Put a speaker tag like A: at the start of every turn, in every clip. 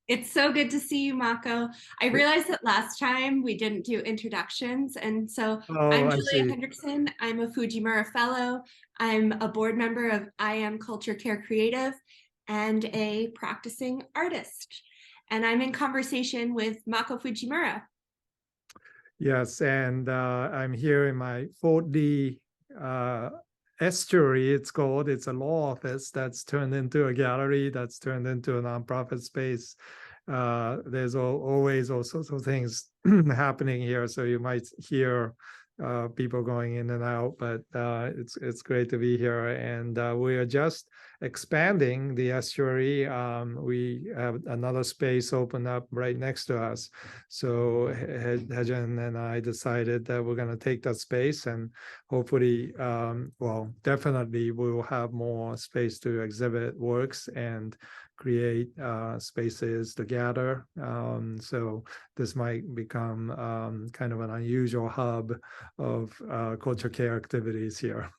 A: It's so good to see you, Mako. I realized that last time we didn't do introductions, and so
B: Oh,
A: I'm
B: I
A: Julia
B: see.
A: Hendrickson. I'm a Fujimura Fellow. I'm a board member of IAMCultureCare Creative and a practicing artist. And I'm in conversation with Mako Fujimura.
B: Yes, and I'm here in my 4D estuary, it's called. It's a law office that's turned into a gallery, that's turned into a nonprofit space. There's always all sorts of things happening here, so you might hear people going in and out, but it's great to be here. And we are just expanding the estuary. We have another space open up right next to us. So Haejin and I decided that we're going to take that space and hopefully, well, definitely we will have more space to exhibit works and create spaces to gather. So this might become kind of an unusual hub of culture care activities here.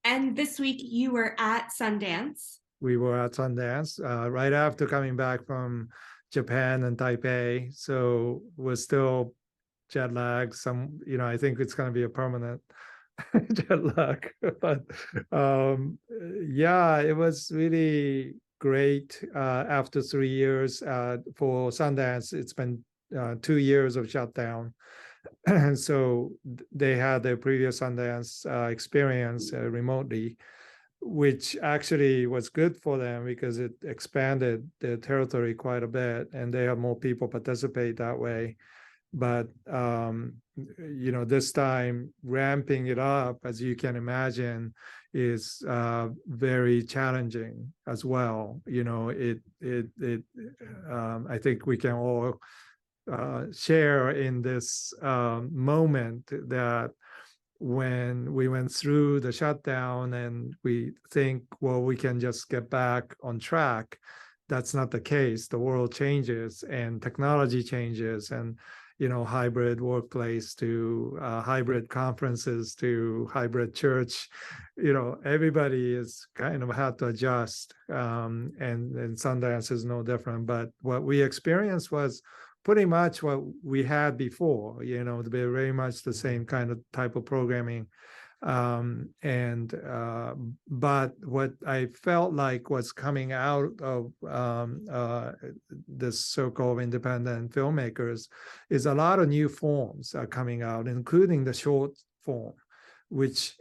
A: And this week you were at Sundance.
B: We were at Sundance right after coming back from Japan and Taipei. So we're still jet lag. I think it's going to be a permanent jet lag. But yeah, it was really great after 3 years for Sundance. It's been 2 years of shutdown. And so they had their previous Sundance experience remotely, which actually was good for them because it expanded their territory quite a bit and they have more people participate that way. But this time ramping it up, as you can imagine, is very challenging as well. I think we can all share in this moment that when we went through the shutdown and we think, well, we can just get back on track, that's not the case. The world changes and technology changes, and hybrid workplace to hybrid conferences to hybrid church, everybody is kind of had to adjust, and Sundance is no different. But what we experienced was pretty much what we had before, very much the same kind of type of programming. But what I felt like was coming out of this circle of independent filmmakers is a lot of new forms are coming out, including the short form, which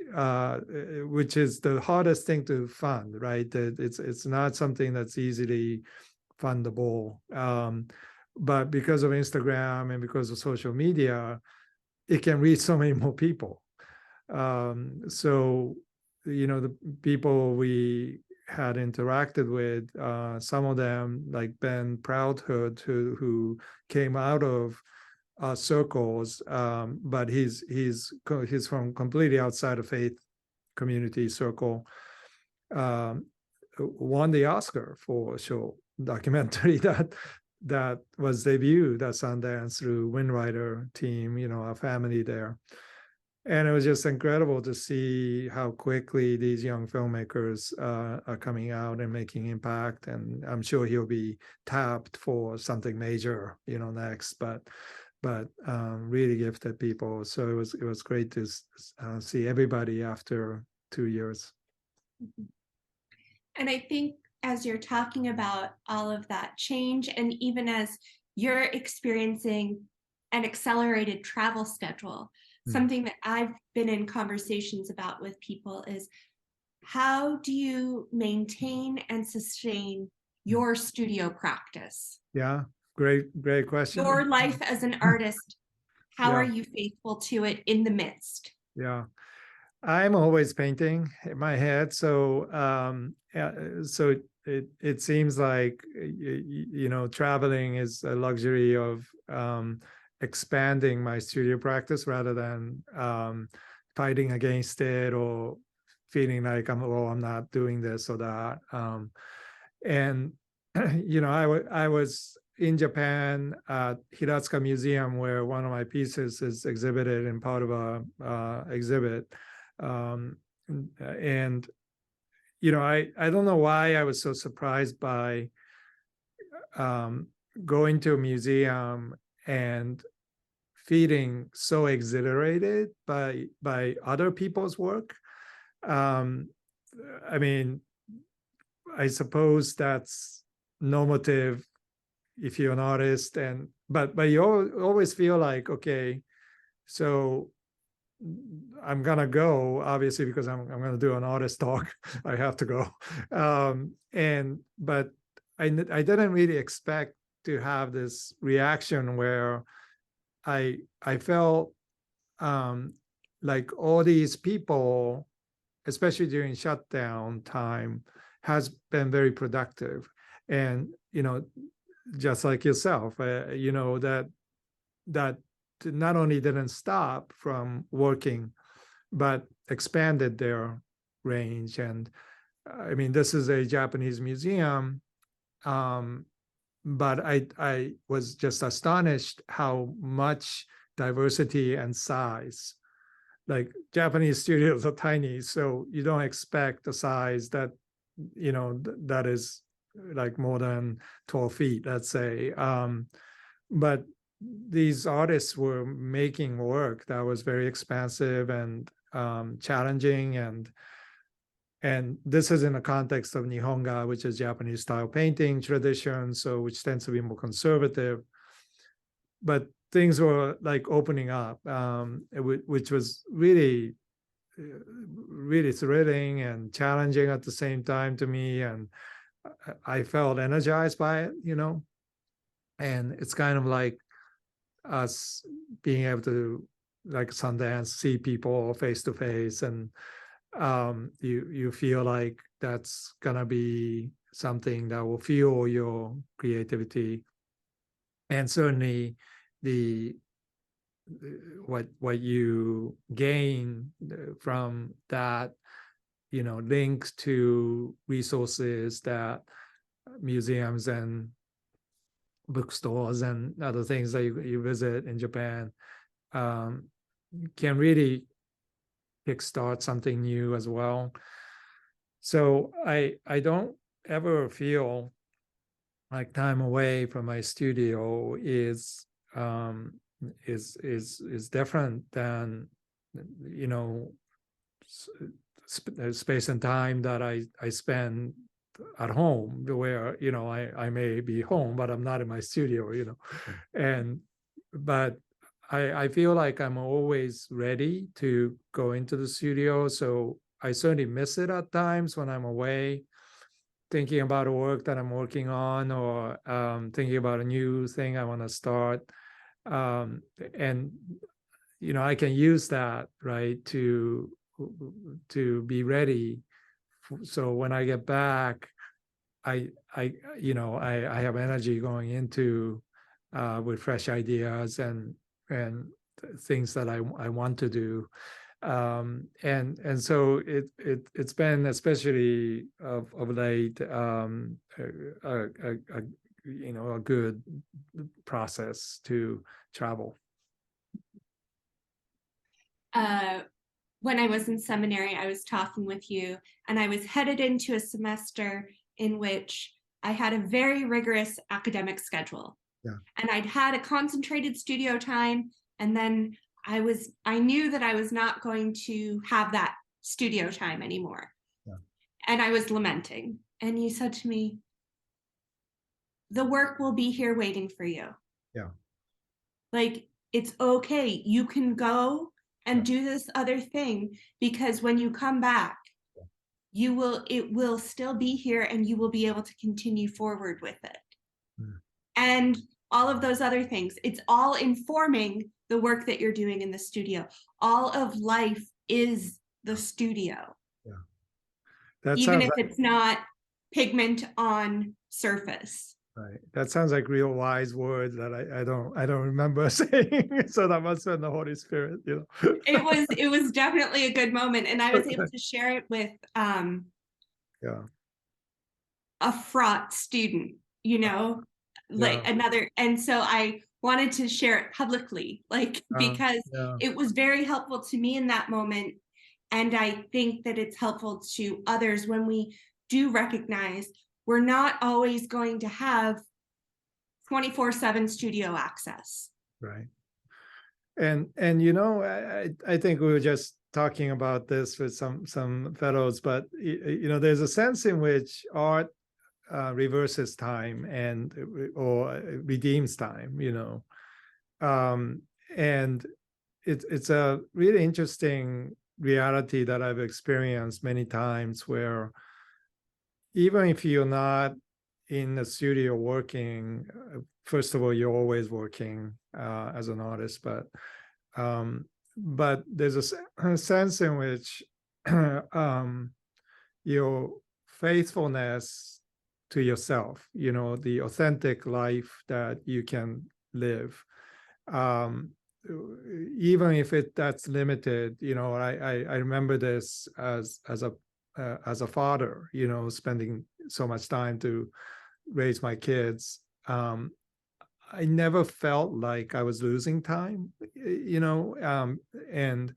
B: is the hardest thing to fund, right? It's not something that's easily fundable. But because of Instagram and because of social media, it can reach so many more people. So, the people we had interacted with, some of them, like Ben Proudhood, who came out of circles, but he's from completely outside of faith community circle, won the Oscar for a short documentary that was debuted at Sundance through Windwriter team, our family there. And it was just incredible to see how quickly these young filmmakers are coming out and making impact. And I'm sure he'll be tapped for something major, next. But really gifted people. So it was great to see everybody after 2 years.
A: And I think as you're talking about all of that change, and even as you're experiencing an accelerated travel schedule, something that I've been in conversations about with people is, how do you maintain and sustain your studio practice?
B: Yeah, great question.
A: Your life as an artist, how are
B: Yeah.
A: you faithful to it in the midst?
B: Yeah. I'm always painting in my head, so it seems like traveling is a luxury of expanding my studio practice rather than fighting against it or feeling like I'm not doing this or that. And I was in Japan at Hiratsuka Museum, where one of my pieces is exhibited in part of a exhibit. And I don't know why I was so surprised by going to a museum and feeling so exhilarated by other people's work. Um, I mean, I suppose that's normative if you're an artist, but you always feel like, okay, so I'm gonna go, obviously, because I'm gonna do an artist talk. I have to go. But I didn't really expect to have this reaction where I felt like all these people, especially during shutdown time, has been very productive. And just like yourself, that not only didn't stop from working, but expanded their range. And I mean, this is a Japanese museum, but I was just astonished how much diversity and size. Like Japanese studios are tiny, so you don't expect a size that that is like more than 12 feet, let's say. But these artists were making work that was very expansive and challenging, and this is in the context of Nihonga, which is Japanese style painting tradition, so which tends to be more conservative. But things were like opening up, which was really, really thrilling and challenging at the same time to me, and I felt energized by it, and it's kind of like us being able to, like Sundance, see people face to face, and you feel like that's gonna be something that will fuel your creativity, and certainly the what you gain from that, links to resources that museums and bookstores and other things that you visit in Japan can really kickstart something new as well. So I don't ever feel like time away from my studio is different than space and time that I spend at home, where I may be home but I'm not in my studio, and but I feel like I'm always ready to go into the studio. So I certainly miss it at times when I'm away, thinking about a work that I'm working on, or thinking about a new thing I want to start. And I can use that, right, to be ready. So when I get back, I have energy going into with fresh ideas and things that I want to do. And so it's been, especially of late, a good process to travel.
A: When I was in seminary, I was talking with you, and I was headed into a semester in which I had a very rigorous academic schedule.
B: Yeah.
A: And I'd had a concentrated studio time, and then I knew that I was not going to have that studio time anymore.
B: Yeah.
A: And I was lamenting. And you said to me, the work will be here waiting for you.
B: Yeah.
A: Like, it's okay. You can go and do this other thing, because when you come back, it will still be here, and you will be able to continue forward with it. And all of those other things, it's all informing the work that you're doing in the studio. All of life is the studio.
B: That
A: even
B: sounds
A: if it's not pigment on surface.
B: right. That sounds like real wise words that I don't remember saying. So that must have been the Holy Spirit,
A: It was definitely a good moment, and I was able to share it with a fraught student, like another, and so I wanted to share it publicly, like, because it was very helpful to me in that moment. And I think that it's helpful to others when we do recognize we're not always going to have 24/7 studio access.
B: Right. And I think we were just talking about this with some fellows, but there's a sense in which art reverses time and or redeems time, and it's a really interesting reality that I've experienced many times, where even if you're not in the studio working, first of all, you're always working as an artist, but there's a sense in which your faithfulness to yourself, the authentic life that you can live, even if that's limited. I remember this as a father, spending so much time to raise my kids. I never felt like I was losing time, and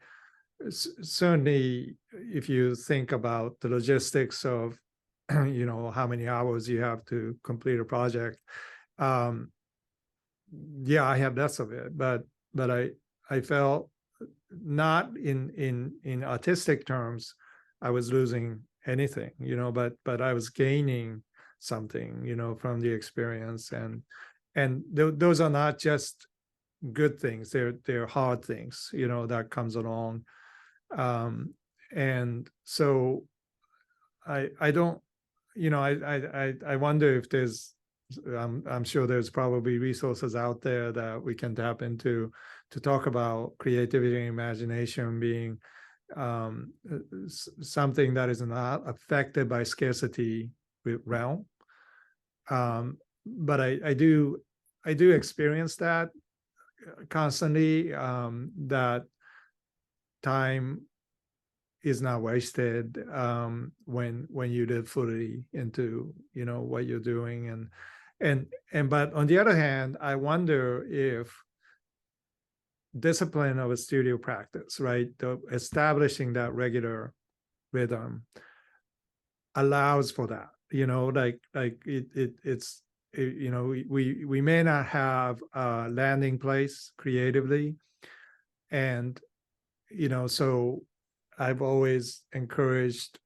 B: certainly if you think about the logistics of, how many hours you have to complete a project, yeah, I have less of it, but I felt not in artistic terms I was losing anything, but I was gaining something, from the experience, and those are not just good things, they're hard things, that comes along, and so I don't, I wonder if there's, I'm sure there's probably resources out there that we can tap into to talk about creativity and imagination being something that is not affected by scarcity realm. But I do experience that constantly, that time is not wasted when you live fully into what you're doing, and but on the other hand, I wonder if discipline of a studio practice, right, establishing that regular rhythm allows for that, it's we may not have a landing place creatively, and so I've always encouraged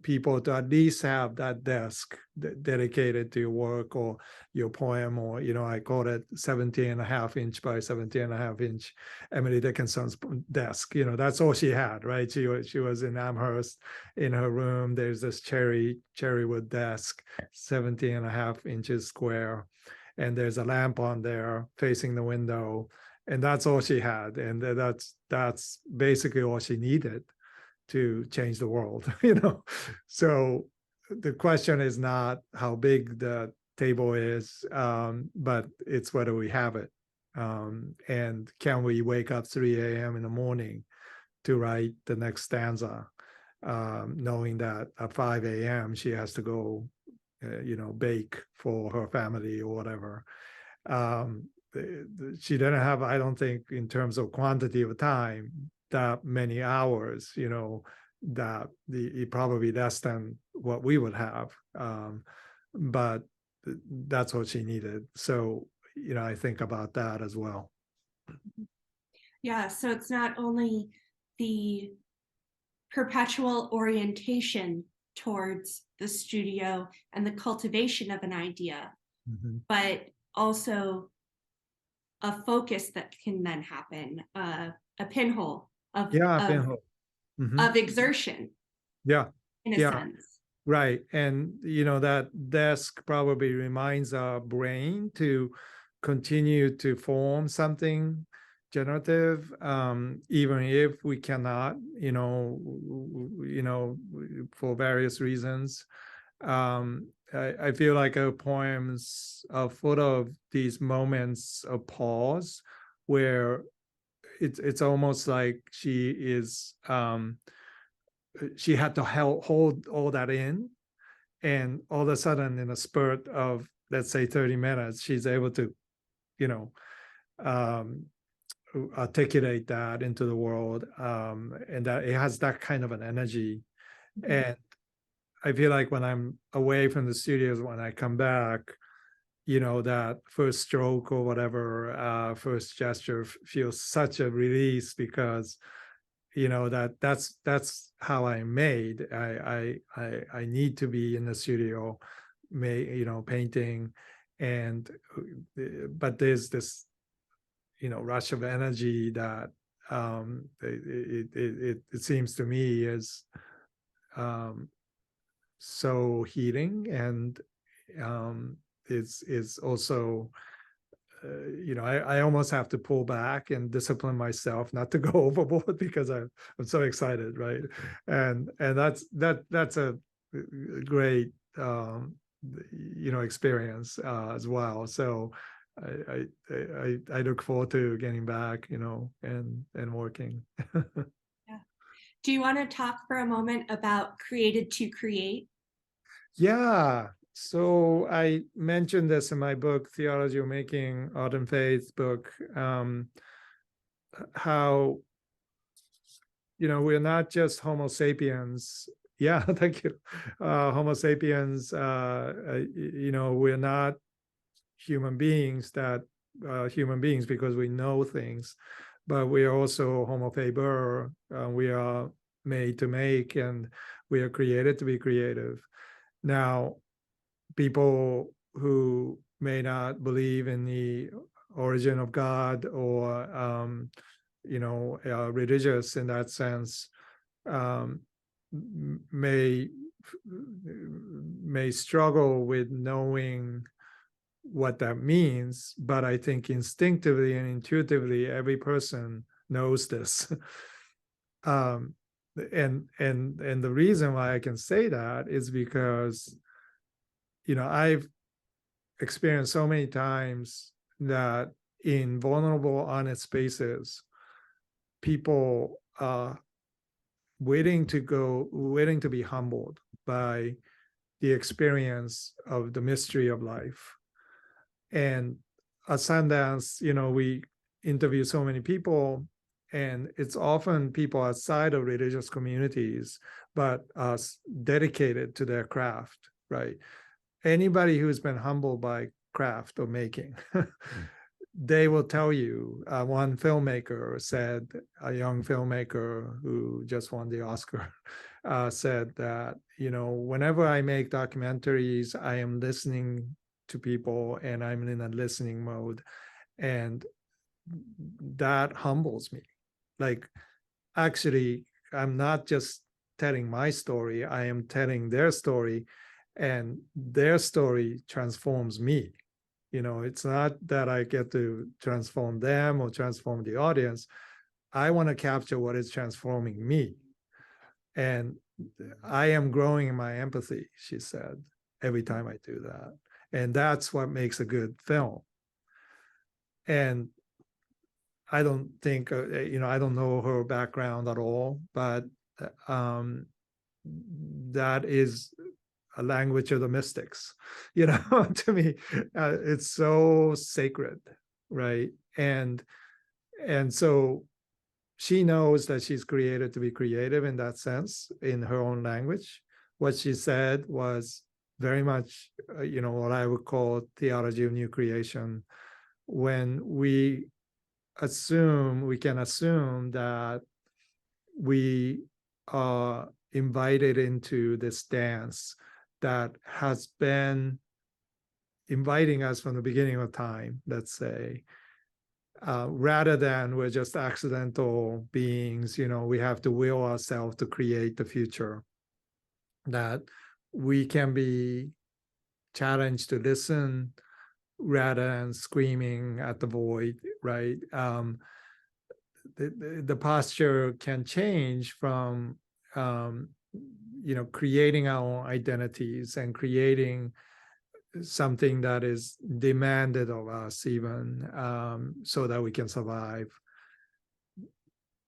B: people to at least have that desk dedicated to your work or your poem, or I call it 17.5-inch by 17.5-inch Emily Dickinson's desk. That's all she had, right? She was in Amherst. In her room there's this cherry wood desk, 17.5 inches square, and there's a lamp on there facing the window, and that's all she had, and that's basically all she needed to change the world. So the question is not how big the table is, but it's whether we have it, and can we wake up 3 a.m. in the morning to write the next stanza, knowing that at 5 a.m. she has to go bake for her family or whatever. She didn't have, I don't think, in terms of quantity of time, that many hours, that probably less than what we would have, but that's what she needed. So I think about that as well.
A: Yeah, so it's not only the perpetual orientation towards the studio and the cultivation of an idea, but also a focus that can then happen, a pinhole of
B: pinhole.
A: of exertion,
B: Yeah,
A: in a sense.
B: right. And that desk probably reminds our brain to continue to form something generative, even if we cannot, for various reasons. I feel like her poems are full of these moments of pause where it's almost like she is she had to hold all that in, and all of a sudden in a spurt of, let's say, 30 minutes, she's able to articulate that into the world, and that it has that kind of an energy. And I feel like when I'm away from the studios, when I come back, that first stroke or whatever, first gesture feels such a release, because that's how I'm made. I need to be in the studio, painting, and but there's this rush of energy that it seems to me is so healing, and it's also I almost have to pull back and discipline myself not to go overboard, because I'm so excited, right? And that's a great experience as well. So I look forward to getting back, and working.
A: Yeah. Do you want to talk for a moment about Created to Create?
B: Yeah. So I mentioned this in my book, Theology of Making, Art and Faith book, how, we're not just Homo sapiens. Yeah, thank you. Homo sapiens, we're not human beings because we know things, but we are also Homo faber. We are made to make, and we are created to be creative. Now, people who may not believe in the origin of God, or religious in that sense, may struggle with knowing what that means. But I think instinctively and intuitively, every person knows this. And the reason why I can say that is because I've experienced so many times that in vulnerable, honest spaces, people are waiting to be humbled by the experience of the mystery of life. And at Sundance, we interview so many people, and it's often people outside of religious communities, but dedicated to their craft, right? Anybody who's been humbled by craft or making, they will tell you. One filmmaker said, a young filmmaker who just won the Oscar, said that, whenever I make documentaries, I am listening to people, and I'm in a listening mode. And that humbles me. Like, actually, I'm not just telling my story, I am telling their story, and their story transforms me. It's not that I get to transform them or transform the audience. I want to capture what is transforming me. And I am growing in my empathy, she said, every time I do that. And that's what makes a good film. And I don't think, I don't know her background at all, but that is a language of the mystics, to me. It's so sacred, right? And so she knows that she's created to be creative in that sense, in her own language. What she said was very much, what I would call theology of new creation, when we can assume that we are invited into this dance that has been inviting us from the beginning of time, let's say, rather than we're just accidental beings. We have to will ourselves to create the future, that we can be challenged to listen rather than screaming at the void, right? The posture can change from creating our own identities and creating something that is demanded of us, even so that we can survive.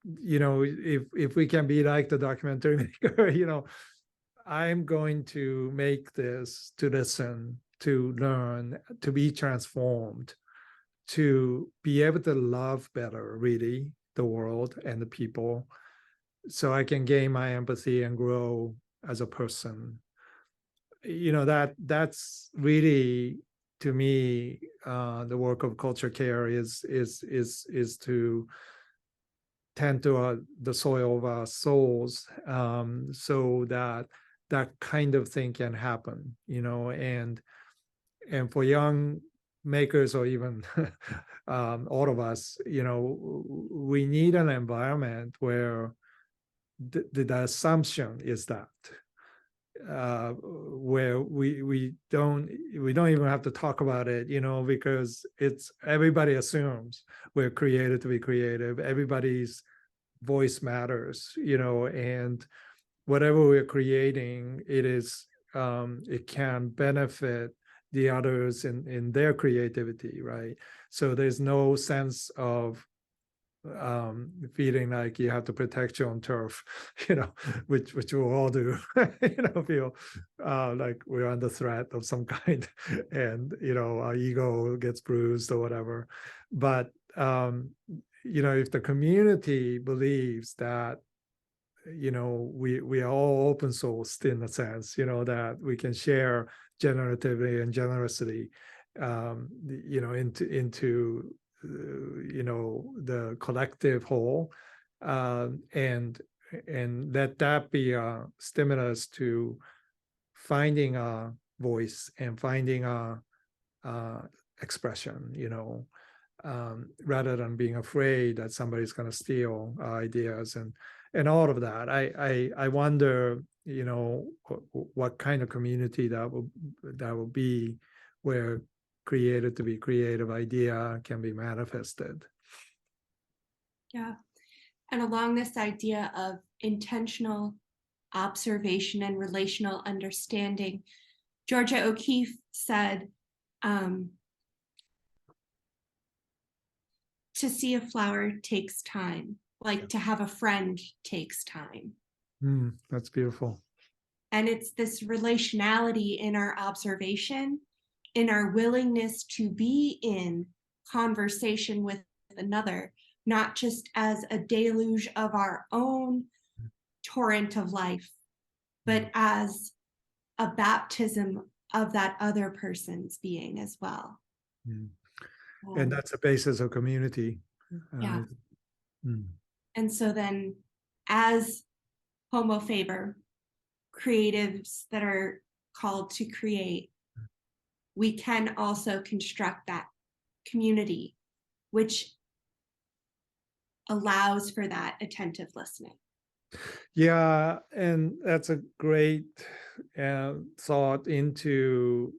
B: If we can be like the documentary maker, I'm going to make this to listen, to learn, to be transformed, to be able to love better, really, the world and the people, so I can gain my empathy and grow as a person. That's really, to me, the work of culture care is to tend to the soil of our souls, so that that kind of thing can happen, and for young makers, or even all of us, we need an environment where the assumption is that, where we don't even have to talk about it, because it's everybody assumes we're created to be creative. Everybody's voice matters, and whatever we're creating, it can benefit the others in their creativity, right? So there's no sense of feeling like you have to protect your own turf, which we'll all do, feel like we're under threat of some kind, and our ego gets bruised or whatever. But if the community believes that we are all open sourced, in a sense, that we can share generatively and generously, into the collective whole, and let that be a stimulus to finding a voice and finding a expression, rather than being afraid that somebody's going to steal our ideas and all of that. I wonder, what kind of community that will be, where created to be creative idea can be manifested.
A: Yeah. And along this idea of intentional observation and relational understanding, Georgia O'Keeffe said, to see a flower takes time, like to have a friend takes time.
B: That's beautiful.
A: And it's this relationality in our observation, in our willingness to be in conversation with another, not just as a deluge of our own torrent of life, but as a baptism of that other person's being as well.
B: And that's a basis of community.
A: Yeah. And so then, as Homo Faber, creatives that are called to create, we can also construct that community, which allows for that attentive listening.
B: Yeah, and that's a great thought into,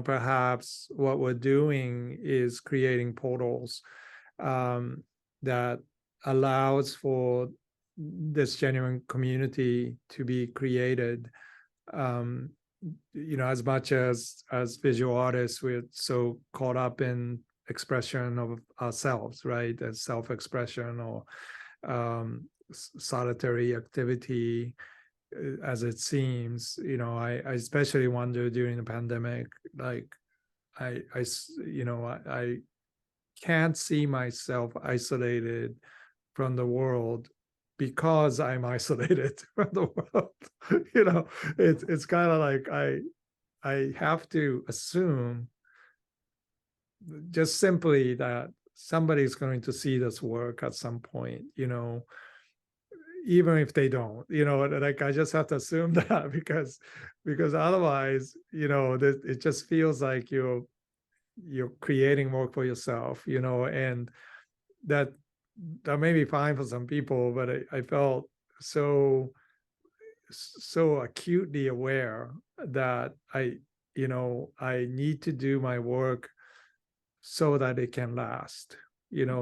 B: perhaps what we're doing is creating portals that allows for this genuine community to be created. As much as visual artists, we're so caught up in expression of ourselves, right? As self-expression or solitary activity, as it seems. I especially wonder during the pandemic, like I can't see myself isolated from the world because I'm isolated from the world. It's kind of like I have to assume just simply that somebody's going to see this work at some point, even if they don't, like I just have to assume that, because otherwise, it just feels like you're creating work for yourself, and that may be fine for some people, but I felt so acutely aware that I need to do my work so that it can last,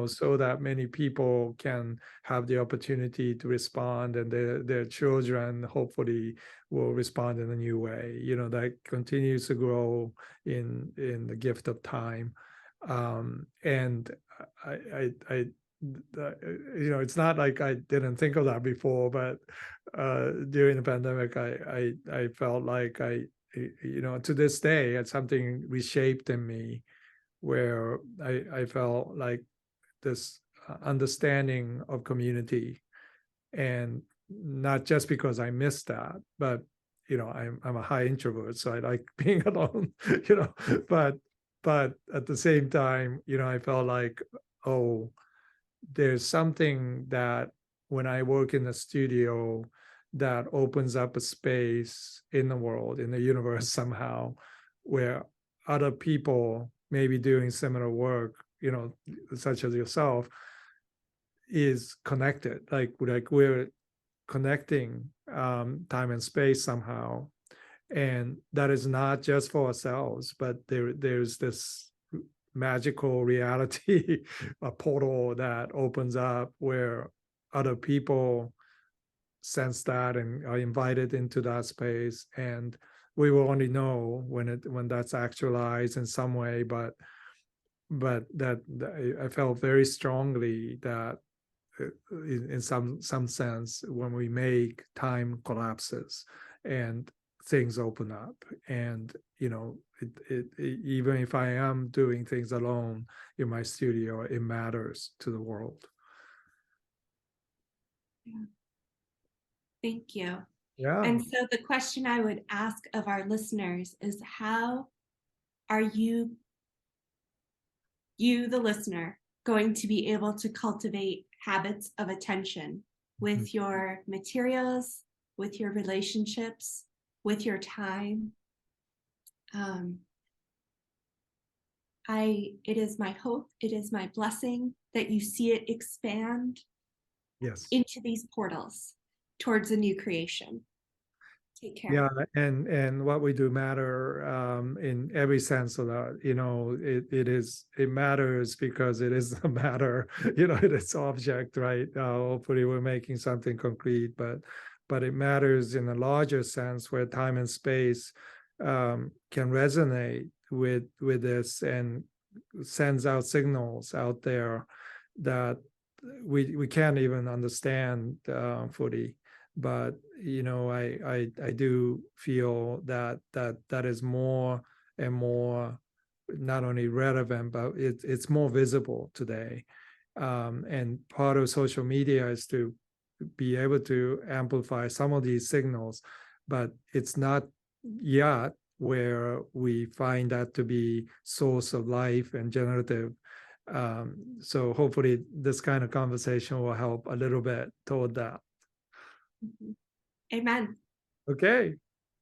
B: so that many people can have the opportunity to respond, and their children hopefully will respond in a new way, that continues to grow in the gift of time. And I it's not like I didn't think of that before, but during the pandemic, I felt like to this day, it's something reshaped in me, where I felt like this understanding of community, and not just because I missed that, but I'm a high introvert, so I like being alone, but at the same time, I felt like, oh, there's something that when I work in the studio that opens up a space in the world, in the universe somehow, where other people maybe doing similar work, such as yourself, is connected. Like we're connecting time and space somehow, and that is not just for ourselves, but there's this magical reality, a portal that opens up where other people sense that and are invited into that space, and we will only know when that's actualized in some way, but that I felt very strongly that in some sense, when we make, time collapses and things open up, and even if I am doing things alone in my studio, it matters to the world.
A: Yeah. Thank you.
B: Yeah.
A: And so the question I would ask of our listeners is, how are you, the listener, going to be able to cultivate habits of attention with your materials, with your relationships, with your time? It is my hope, it is my blessing that you see it expand
B: Yes.
A: into these portals towards a new creation. Take care.
B: Yeah, and what we do matter in every sense of that. It matters because it is a matter. It is object, right? Hopefully, we're making something concrete, but it matters in a larger sense where time and space can resonate with this and sends out signals out there that we can't even understand fully. But I do feel that is more and more not only relevant, but it's more visible today. And part of social media is to be able to amplify some of these signals, but it's not yet where we find that to be source of life and generative. So hopefully this kind of conversation will help a little bit toward that.
A: Amen.
B: Okay.